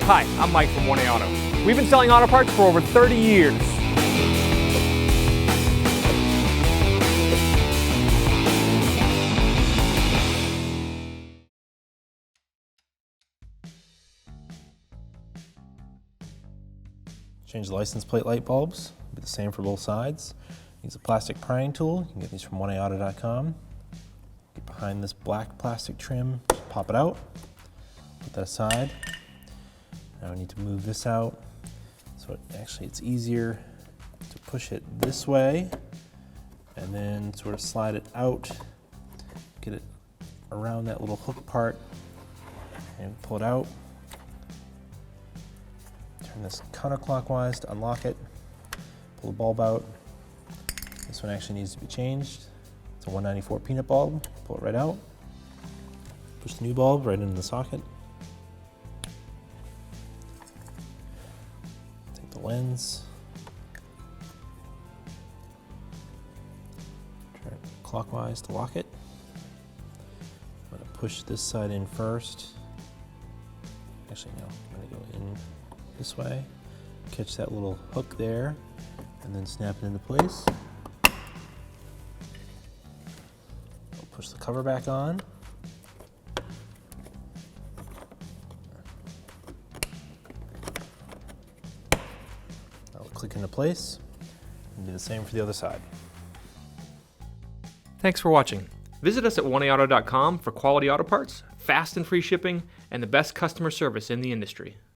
Hi, I'm Mike from 1A Auto. We've been selling auto parts for over 30 years. Change the license plate light bulbs. Be the same for both sides. Use a plastic prying tool. You can get these from 1AAuto.com. Get behind this black plastic trim, just pop it out. Put that aside. Now we need to move this out. So it's easier to push it this way and then sort of slide it out. Get it around that little hook part and pull it out. Turn this counterclockwise to unlock it. Pull the bulb out. This one actually needs to be changed. It's a 194 peanut bulb. Pull it right out. Push the new bulb right into the socket. Take the lens. Turn it clockwise to lock it. I'm going to push this side in first. Actually, no, I'm going to go in this way, catch that little hook there, and then snap it into place. I'll push the cover back on. I'll click into place, and do the same for the other side. Thanks for watching. Visit us at 1AAuto.com for quality auto parts, fast and free shipping, and the best customer service in the industry.